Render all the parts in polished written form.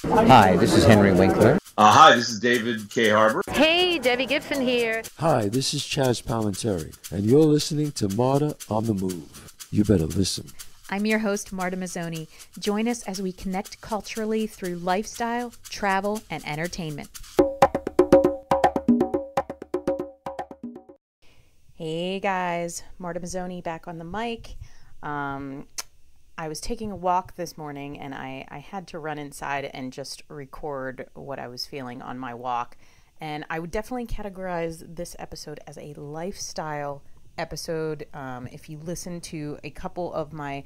Hi, this is Henry Winkler. Hi, this is David K. Harbour. Hey, Debbie Gibson here. Hi, this is Chaz Palminteri, and you're listening to Marta on the Move. You better listen. I'm your host, Marta Mazzoni. Join us as we connect culturally through lifestyle, travel, and entertainment. Hey guys, Marta Mazzoni back on the mic. I was taking a walk this morning and I had to run inside and just record what I was feeling on my walk. And I would definitely categorize this episode as a lifestyle episode. If you listen to a couple of my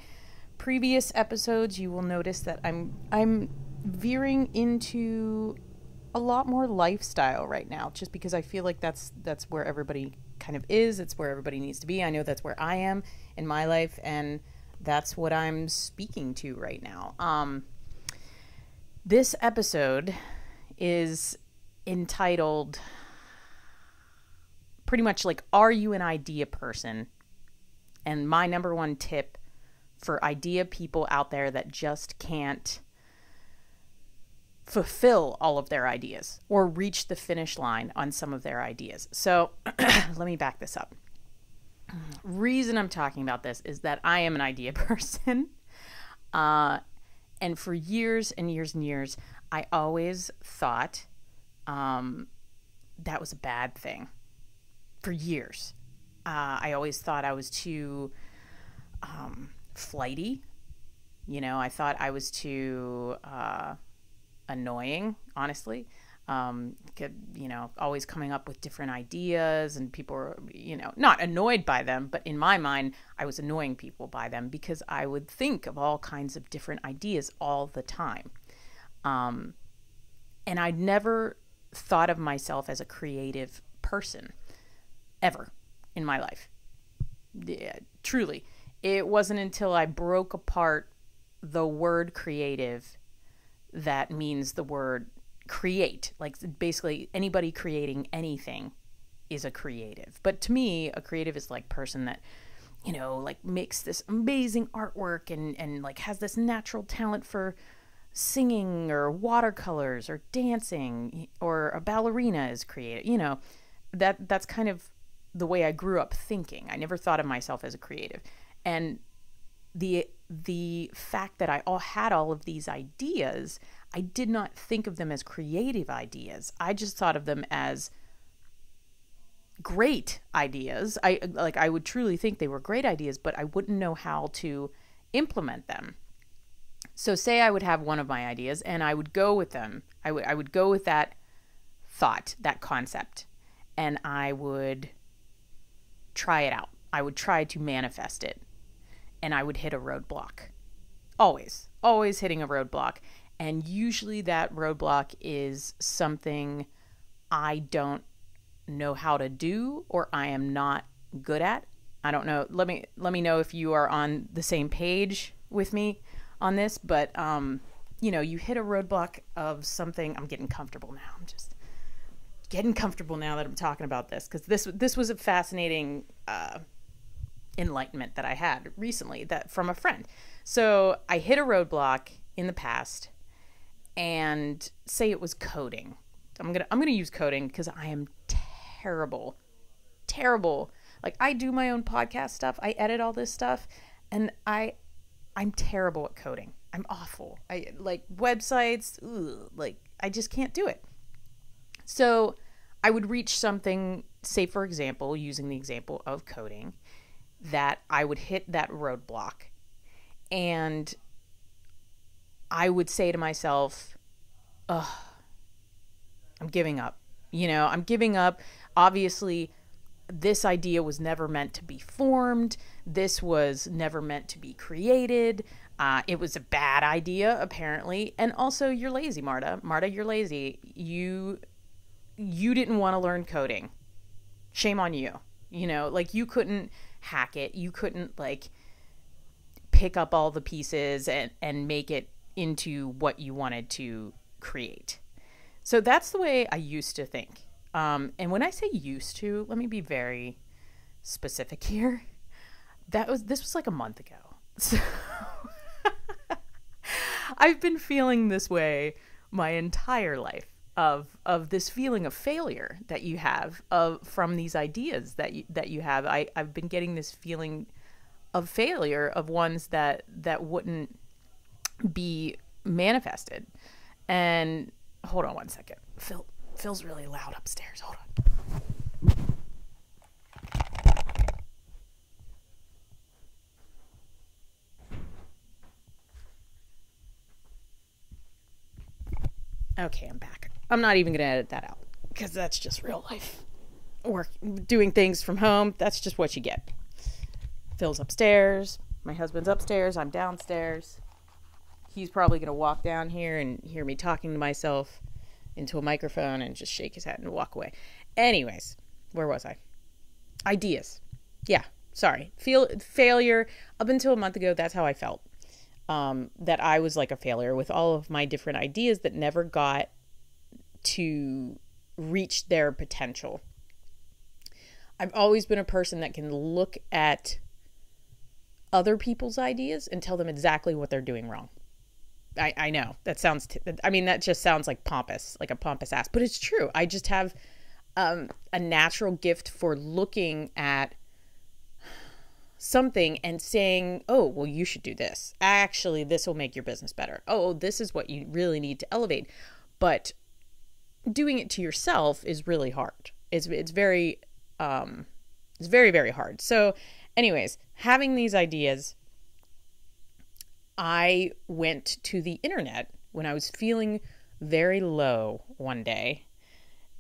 previous episodes, you will notice that I'm veering into a lot more lifestyle right now, just because I feel like that's where everybody kind of is. It's where everybody needs to be. I know that's where I am in my life, and that's what I'm speaking to right now. This episode is entitled pretty much like, are you an idea person? And my number one tip for idea people out there that just can't fulfill all of their ideas or reach the finish line on some of their ideas. So let me back this up. Reason I'm talking about this is that I am an idea person. And for years and years and years, I always thought that was a bad thing. For years. I always thought I was too flighty. You know, I thought I was too annoying, honestly. Always coming up with different ideas, and people were, not annoyed by them, but in my mind, I was annoying people by them because I would think of all kinds of different ideas all the time. And I never thought of myself as a creative person, ever in my life. Yeah, truly. It wasn't until I broke apart the word creative that means the word create. Like, basically anybody creating anything is a creative. But to me, a creative is like person that, like makes this amazing artwork and like has this natural talent for singing or watercolors or dancing, or a ballerina is creative. That's kind of the way I grew up thinking. I never thought of myself as a creative. And the fact that I had all of these ideas, I did not think of them as creative ideas. I just thought of them as great ideas. I would truly think they were great ideas, but I wouldn't know how to implement them. So say I would have one of my ideas and I would go with them. I would go with that thought, that concept, and I would try it out. I would try to manifest it, and I would hit a roadblock. Always hitting a roadblock. And usually that roadblock is something I don't know how to do, or I am not good at. I don't know. Let me know if you are on the same page with me on this, but you hit a roadblock of something. I'm getting comfortable now. I'm just getting comfortable now that I'm talking about this, because this was a fascinating enlightenment that I had recently that from a friend. So I hit a roadblock in the past, and say it was coding. I'm gonna use coding because I am terrible. Like, I do my own podcast stuff. I edit all this stuff, and I'm terrible at coding. I'm awful. I like websites. I just can't do it. So I would reach something, say for example, using the example of coding, that I would hit that roadblock, and I would say to myself, I'm giving up. I'm giving up. Obviously, this idea was never meant to be formed. This was never meant to be created. It was a bad idea, apparently. And also, you're lazy, Marta. Marta, you're lazy. You didn't want to learn coding. Shame on you. You couldn't hack it. You couldn't, pick up all the pieces and make it into what you wanted to create. So that's the way I used to think. And when I say used to, let me be very specific here. This was like a month ago. So I've been feeling this way my entire life of this feeling of failure that you have from these ideas that you have. I've been getting this feeling of failure of ones that wouldn't be manifested. And hold on one second. Phil's really loud upstairs. Hold on. Okay, I'm back. I'm not even going to edit that out because that's just real life. Doing things from home, that's just what you get. Phil's upstairs. My husband's upstairs. I'm downstairs. He's probably going to walk down here and hear me talking to myself into a microphone and just shake his head and walk away. Anyways, where was I? Ideas. Yeah, sorry. Failure. Up until a month ago, that's how I felt. That I was like a failure with all of my different ideas that never got to reach their potential. I've always been a person that can look at other people's ideas and tell them exactly what they're doing wrong. I know that sounds, that just sounds like pompous, like a pompous ass, but it's true. I just have a natural gift for looking at something and saying, oh, well, you should do this. Actually, this will make your business better. Oh, this is what you really need to elevate. But doing it to yourself is really hard. It's very, very hard. So anyways, having these ideas, I went to the internet when I was feeling very low one day,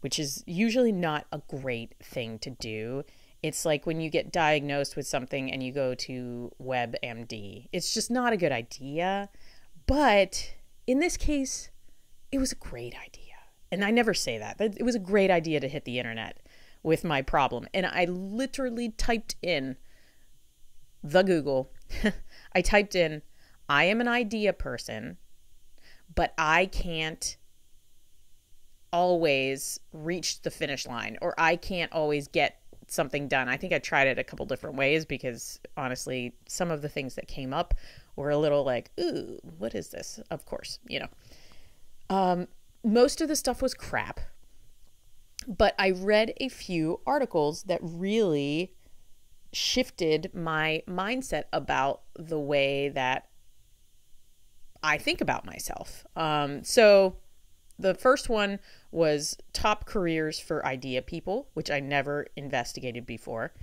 which is usually not a great thing to do. It's like when you get diagnosed with something and you go to WebMD. It's just not a good idea. But in this case, it was a great idea. And I never say that. It was a great idea to hit the internet with my problem. And I literally typed in the Google. I typed in, I am an idea person, but I can't always reach the finish line, or I can't always get something done. I think I tried it a couple different ways because honestly, some of the things that came up were a little like, ooh, what is this? Of course, most of the stuff was crap, but I read a few articles that really shifted my mindset about the way that I think about myself. So the first one was top careers for idea people, which I never investigated before.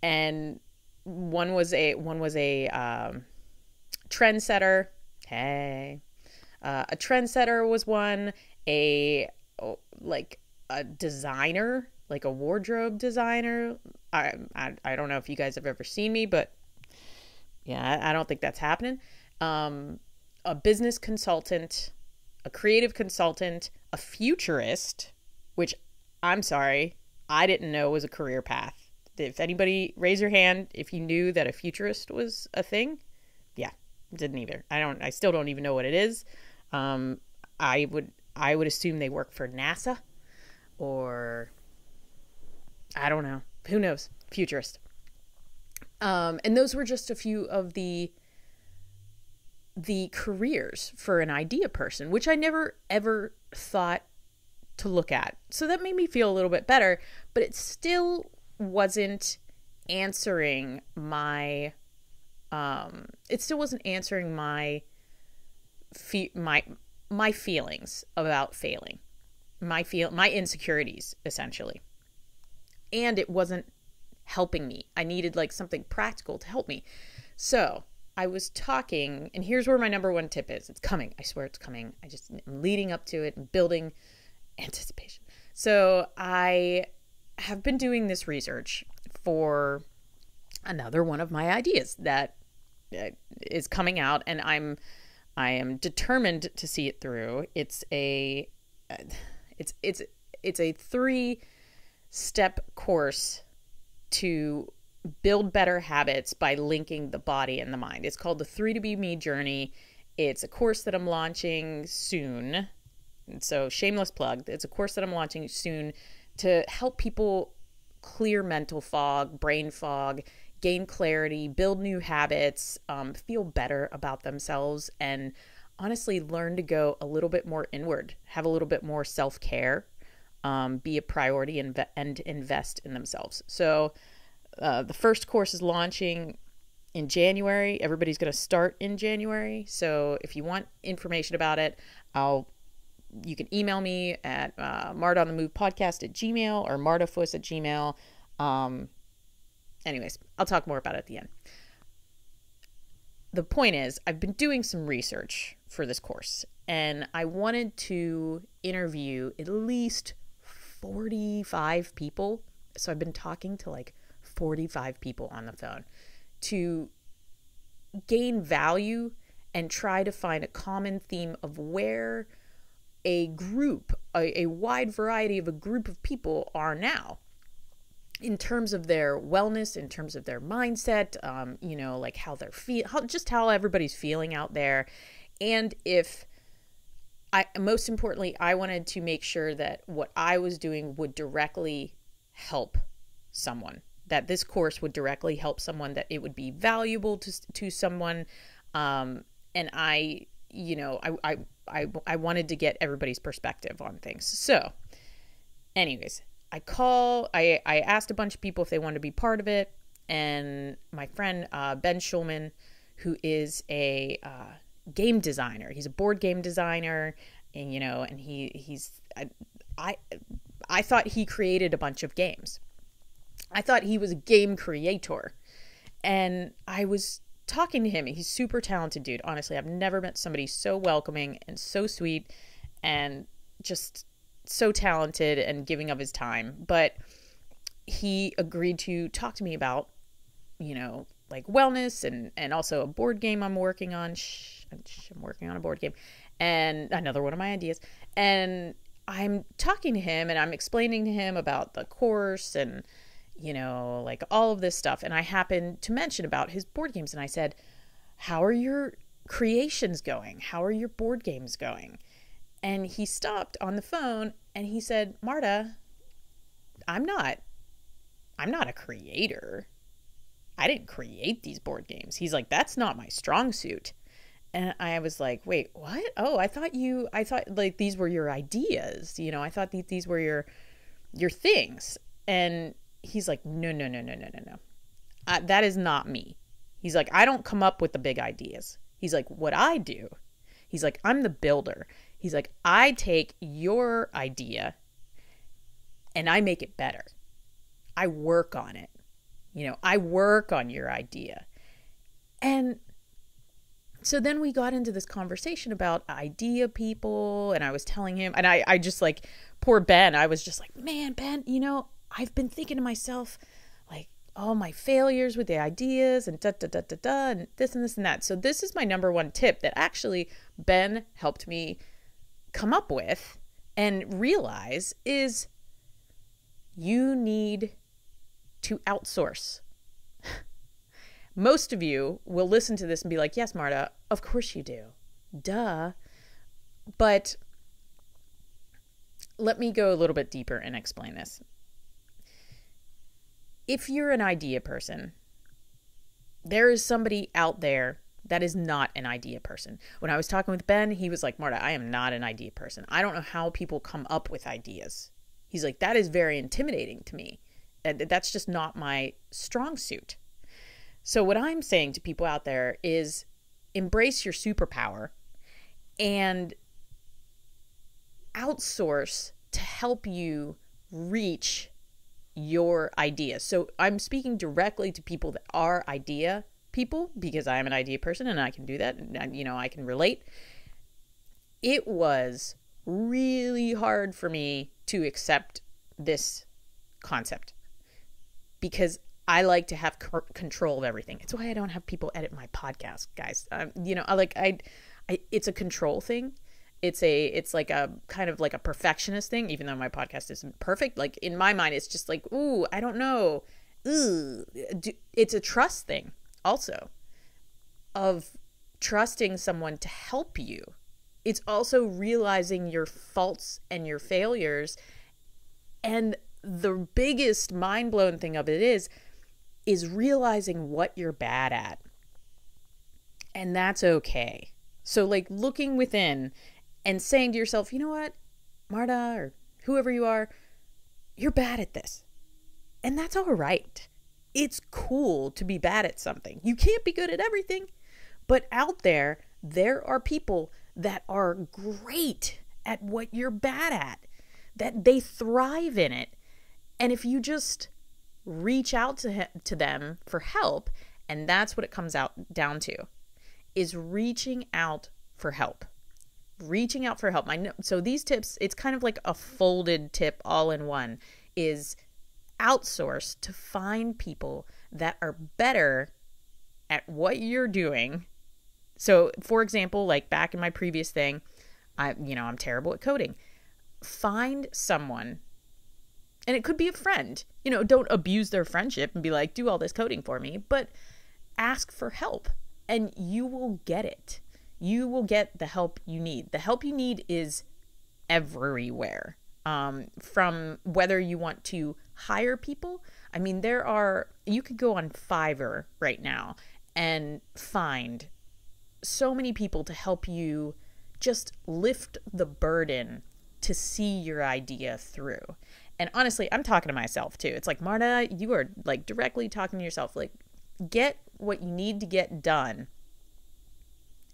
And one was a trendsetter. Hey, a trendsetter was one, a designer, like a wardrobe designer. I don't know if you guys have ever seen me, but yeah, I don't think that's happening. A business consultant, a creative consultant, a futurist, which I'm sorry, I didn't know was a career path. If anybody, raise your hand if you knew that a futurist was a thing. Yeah, didn't either. I still don't even know what it is. I would assume they work for NASA or I don't know. Who knows? Futurist. And those were just a few of the careers for an idea person, which I never ever thought to look at. So that made me feel a little bit better, but it still wasn't answering my my feelings about failing, my insecurities essentially. And it wasn't helping me. I needed like something practical to help me. So I was talking, and here's where my number one tip is. It's coming. I swear it's coming. I'm leading up to it and building anticipation. So I have been doing this research for another one of my ideas that is coming out, and I am determined to see it through. It's a 3-step course to build better habits by linking the body and the mind. It's called the 3 to Be Me Journey. It's a course that I'm launching soon. And so shameless plug. It's a course that I'm launching soon to help people clear mental fog, brain fog, gain clarity, build new habits, feel better about themselves. And honestly learn to go a little bit more inward, have a little bit more self-care, be a priority, and invest in themselves. So the first course is launching in January. Everybody's going to start in January. So if you want information about it, you can email me at martaonthemovepodcast@gmail or martafuss@gmail. Anyways, I'll talk more about it at the end. The point is, I've been doing some research for this course, and I wanted to interview at least 45 people. So I've been talking to like 45 people on the phone to gain value and try to find a common theme of where a group, a wide variety of a group of people are now in terms of their wellness, in terms of their mindset, like how they're just how everybody's feeling out there. And most importantly, I wanted to make sure that what I was doing would directly help someone, that this course would directly help someone, that it would be valuable to someone. And I wanted to get everybody's perspective on things. So anyways, I asked a bunch of people if they wanted to be part of it. And my friend, Ben Schulman, who is a game designer, he's a board game designer. And, I thought he created a bunch of games. I thought he was a game creator. And I was talking to him. He's a super talented dude. Honestly, I've never met somebody so welcoming and so sweet and just so talented and giving of his time. But he agreed to talk to me about, like wellness and also a board game I'm working on. I'm working on a board game and another one of my ideas. And I'm talking to him and I'm explaining to him about the course and, like all of this stuff. And I happened to mention about his board games. And I said, how are your creations going? How are your board games going? And he stopped on the phone and he said, Marta, I'm not a creator. I didn't create these board games. He's like, that's not my strong suit. And I was like, wait, what? Oh, I thought like these were your ideas. I thought these were your things. And he's like, no. That is not me. He's like, I don't come up with the big ideas. He's like, what I do, he's like, I'm the builder. He's like, I take your idea and I make it better. I work on it. I work on your idea. And so then we got into this conversation about idea people, and I was telling him, and I just like, poor Ben, I was just like, man, Ben, I've been thinking to myself, like, all my failures with the ideas and and this and this and that. So this is my number one tip that actually Ben helped me come up with and realize is you need to outsource. Most of you will listen to this and be like, yes, Marta, of course you do. Duh. But let me go a little bit deeper and explain this. If you're an idea person, there is somebody out there that is not an idea person. When I was talking with Ben, he was like, Marta, I am not an idea person. I don't know how people come up with ideas. He's like, that is very intimidating to me. That's just not my strong suit. So what I'm saying to people out there is embrace your superpower and outsource to help you reach your ideas. So I'm speaking directly to people that are idea people because I am an idea person and I can do that. And, I can relate. It was really hard for me to accept this concept because I like to have control of everything. It's why I don't have people edit my podcast, guys. It's a control thing. It's like a kind of like a perfectionist thing, even though my podcast isn't perfect. Like in my mind, it's just like, ooh, I don't know. Ooh. It's a trust thing also of trusting someone to help you. It's also realizing your faults and your failures. And the biggest mind-blowing thing of it is realizing what you're bad at. And that's okay. So like looking within and saying to yourself, you know what, Marta, or whoever you are, you're bad at this. And that's all right. It's cool to be bad at something. You can't be good at everything. But out there are people that are great at what you're bad at, that they thrive in it. And if you just reach out to them for help, and that's what it comes out down to, is reaching out for help. Reaching out for help. So these tips, it's kind of like a folded tip all in one, is outsource to find people that are better at what you're doing. So for example, like back in my previous thing, I'm terrible at coding. Find someone, and it could be a friend, don't abuse their friendship and be like, do all this coding for me, but ask for help and you will get it. You will get the help you need. The help you need is everywhere. From whether you want to hire people. I mean, you could go on Fiverr right now and find so many people to help you just lift the burden to see your idea through. And honestly, I'm talking to myself too. It's like, Marta, you are like directly talking to yourself, like get what you need to get done.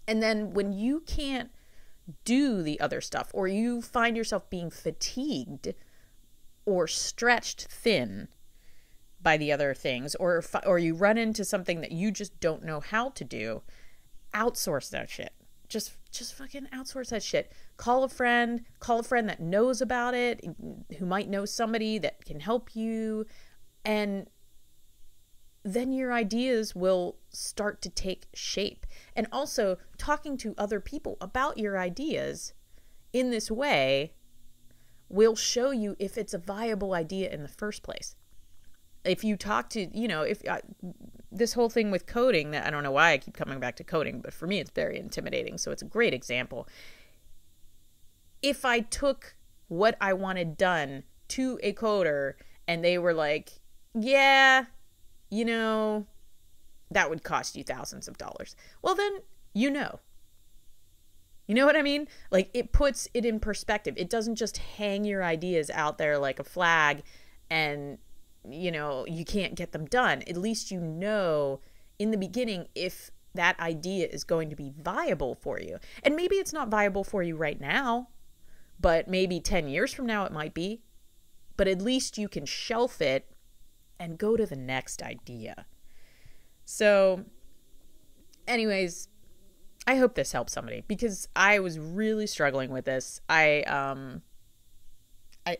And then when you can't do the other stuff, or you find yourself being fatigued or stretched thin by the other things, or you run into something that you just don't know how to do, outsource that shit. Just fucking outsource that shit. Call a friend that knows about it, who might know somebody that can help you, and then your ideas will start to take shape. And also, talking to other people about your ideas in this way will show you if it's a viable idea in the first place. If you talk to, this whole thing with coding, that I don't know why I keep coming back to coding, but for me it's very intimidating. So it's a great example. If I took what I wanted done to a coder and they were like, yeah, that would cost you thousands of dollars. Well, then, you know what I mean? Like, it puts it in perspective. It doesn't just hang your ideas out there like a flag and, you can't get them done. At least you know in the beginning if that idea is going to be viable for you. And maybe it's not viable for you right now, but maybe 10 years from now it might be. But at least you can shelf it and go to the next idea. So, anyways, I hope this helps somebody, because I was really struggling with this.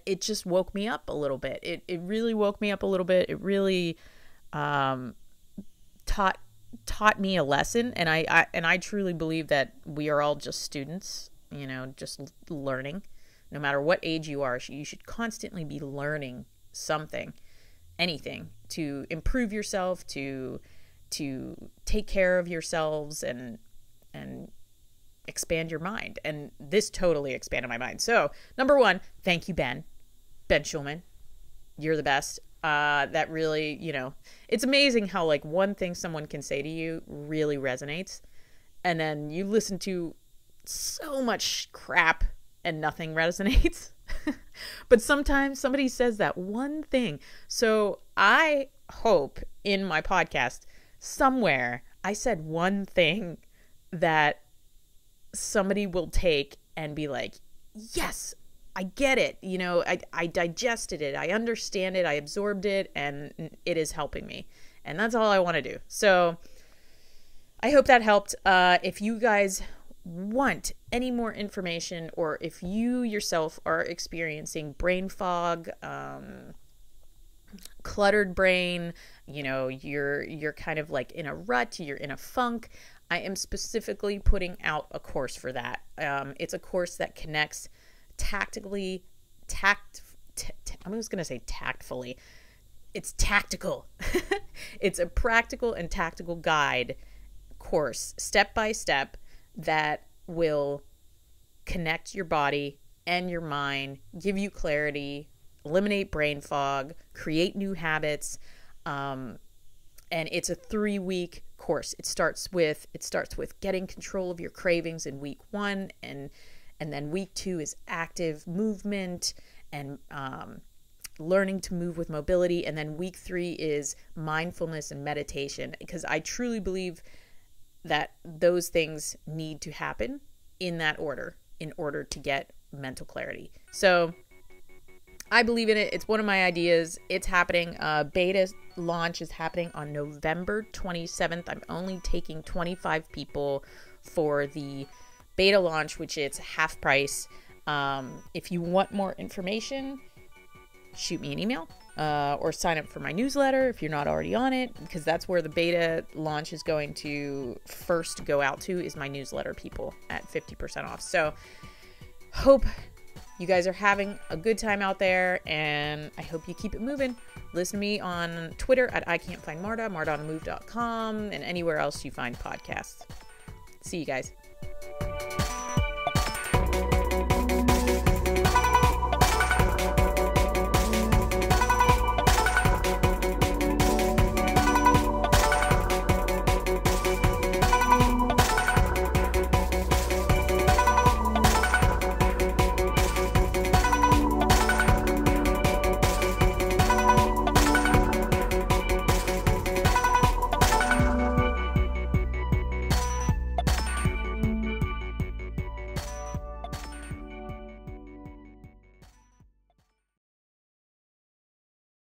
It just woke me up a little bit. It really woke me up a little bit. It really taught me a lesson, and I truly believe that we are all just students, just learning. No matter what age you are, you should constantly be learning something, anything, to improve yourself, to take care of yourselves and expand your mind. And this totally expanded my mind. So, number one, thank you, Ben Schulman. You're the best. That really, it's amazing how like one thing someone can say to you really resonates. And then you listen to so much crap and nothing resonates. But sometimes somebody says that one thing. So I hope in my podcast somewhere I said one thing that somebody will take and be like, yes, I get it. I digested it. I understand it. I absorbed it, and it is helping me. And that's all I want to do. So I hope that helped. If you guys want any more information, or if you yourself are experiencing brain fog, cluttered brain, you're kind of like in a rut, you're in a funk, I am specifically putting out a course for that. It's a course that connects I'm just going to say tactfully. It's tactical. It's a practical and tactical guide course, step by step, that will connect your body and your mind, give you clarity, eliminate brain fog, create new habits. And it's a 3-week course, it starts with getting control of your cravings in week 1, and then week 2 is active movement and learning to move with mobility, and then week 3 is mindfulness and meditation, because I truly believe that those things need to happen in that order in order to get mental clarity. So I believe in it. It's one of my ideas. It's happening. Beta launch is happening on November 27th. I'm only taking 25 people for the beta launch, which is half price. If you want more information, shoot me an email or sign up for my newsletter if you're not already on it, because that's where the beta launch is going to first go out to, is my newsletter people at 50% off. So hope you guys are having a good time out there, and I hope you keep it moving. Listen to me on Twitter at ICan'tFindMarta, martaonthemove.com, and anywhere else you find podcasts. See you guys.